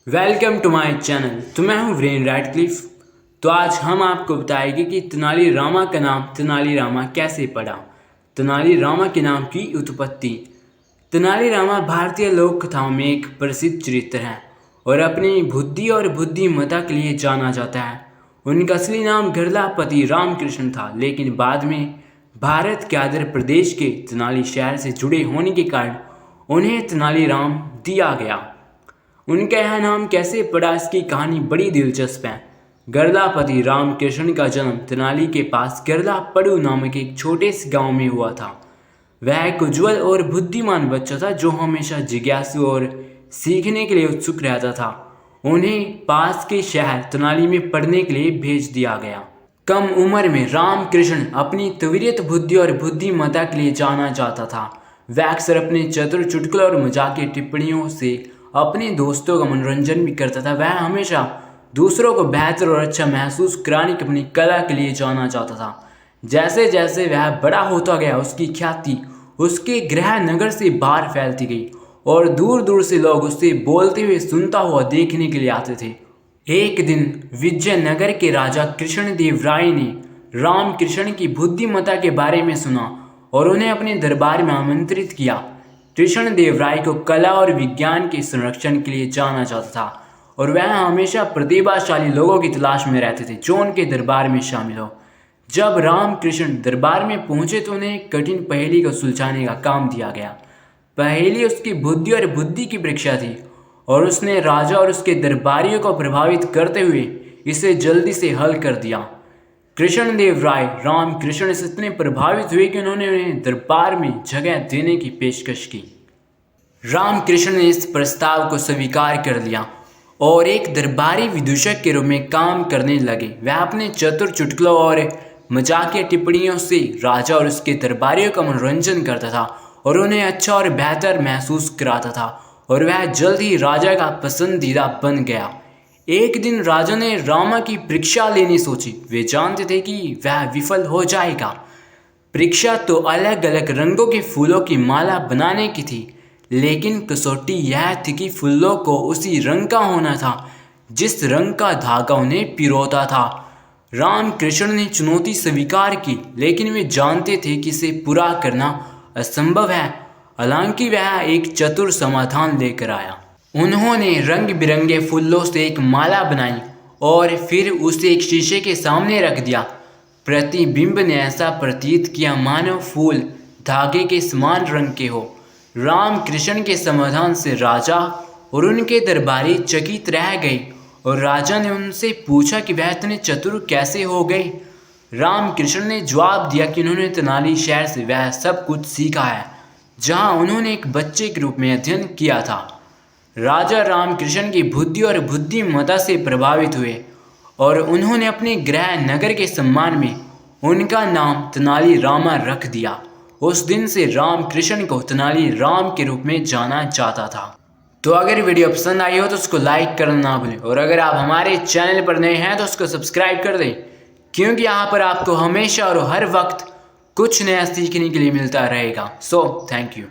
Welcome to my channel. तो मैं हूँ वीरेन रैडक्लिफ। तो आज हम आपको बताएंगे कि तेनाली रामा का नाम तेनाली रामा कैसे पड़ा। तेनाली रामा के नाम की उत्पत्ति। तेनाली रामा भारतीय लोक कथाओं में एक प्रसिद्ध चरित्र है और अपनी बुद्धि और बुद्धिमत्ता के लिए जाना जाता है। उनका असली नाम गरलापति रामकृष्ण था, लेकिन बाद में भारत के आंध्र प्रदेश के तेनाली शहर से जुड़े होने के कारण उन्हें तेनाली राम दिया गया। उनका यह नाम कैसे पड़ा, इसकी कहानी बड़ी दिलचस्प है। गरलापति रामकृष्ण का जन्म तेनाली के पास गरलापड़ू नामक एक छोटे से गांव में हुआ था। वह एक उज्ज्वल और बुद्धिमान बच्चा था जो हमेशा जिज्ञासु और सीखने के लिए उत्सुक रहता था। उन्हें पास के शहर तेनाली में पढ़ने के लिए भेज दिया गया। कम उम्र में रामकृष्ण अपनी त्वरित बुद्धि और बुद्धिमत्ता के लिए जाना जाता था। वह अक्सर अपने चतुर चुटकुलों और मजाकिया टिप्पणियों से अपने दोस्तों का मनोरंजन भी करता था। वह हमेशा दूसरों को बेहतर और अच्छा महसूस कराने की अपनी कला के लिए जाना जाता था। जैसे जैसे वह बड़ा होता गया, उसकी ख्याति उसके गृह नगर से बाहर फैलती गई और दूर दूर से लोग उससे बोलते हुए सुनता हुआ देखने के लिए आते थे। एक दिन विजयनगर के राजा कृष्णदेव राय ने रामकृष्ण की बुद्धिमत्ता के बारे में सुना और उन्हें अपने दरबार में आमंत्रित किया। कृष्णदेव राय को कला और विज्ञान के संरक्षण के लिए जाना जाता था और वह हमेशा प्रतिभाशाली लोगों की तलाश में रहते थे जो उनके दरबार में शामिल हो। जब रामकृष्ण दरबार में पहुंचे तो उन्हें एक कठिन पहेली को सुलझाने का काम दिया गया। पहेली उसकी बुद्धि और बुद्धि की परीक्षा थी और उसने राजा और उसके दरबारियों को प्रभावित करते हुए इसे जल्दी से हल कर दिया। कृष्णदेव राय रामकृष्ण से इतने प्रभावित हुए कि उन्होंने उन्हें दरबार में जगह देने की पेशकश की। रामकृष्ण ने इस प्रस्ताव को स्वीकार कर लिया और एक दरबारी विदूषक के रूप में काम करने लगे। वह अपने चतुर चुटकुलों और मजाकिया टिप्पणियों से राजा और उसके दरबारियों का मनोरंजन करता था और उन्हें अच्छा और बेहतर महसूस कराता था और वह जल्द ही राजा का पसंदीदा बन गया। एक दिन राजा ने रामा की परीक्षा लेनी सोची। वे जानते थे कि वह विफल हो जाएगा। परीक्षा तो अलग अलग रंगों के फूलों की माला बनाने की थी, लेकिन कसौटी यह थी कि फूलों को उसी रंग का होना था जिस रंग का धागा उन्हें पिरोता था। रामकृष्ण ने चुनौती स्वीकार की, लेकिन वे जानते थे कि इसे पूरा करना असंभव है। हालांकि वह एक चतुर समाधान लेकर आया। उन्होंने रंग बिरंगे फूलों से एक माला बनाई और फिर उसे एक शीशे के सामने रख दिया। प्रतिबिंब ने ऐसा प्रतीत किया मानो फूल धागे के समान रंग के हो। रामकृष्ण के समाधान से राजा और उनके दरबारी चकित रह गए और राजा ने उनसे पूछा कि वह इतने चतुर कैसे हो गए। रामकृष्ण ने जवाब दिया कि उन्होंने तेनाली शहर से वह सब कुछ सीखा है जहां उन्होंने एक बच्चे के रूप में अध्ययन किया था। राजा रामकृष्ण की बुद्धि और बुद्धिमत्ता से प्रभावित हुए और उन्होंने अपने गृह नगर के सम्मान में उनका नाम तेनाली रामा रख दिया। उस दिन से रामकृष्ण को तेनाली राम के रूप में जाना जाता था। तो अगर वीडियो पसंद आई हो तो उसको लाइक करना ना भूलें और अगर आप हमारे चैनल पर नए हैं तो उसको सब्सक्राइब कर दें, क्योंकि यहाँ पर आपको हमेशा और हर वक्त कुछ नया सीखने के लिए मिलता रहेगा। So thank you.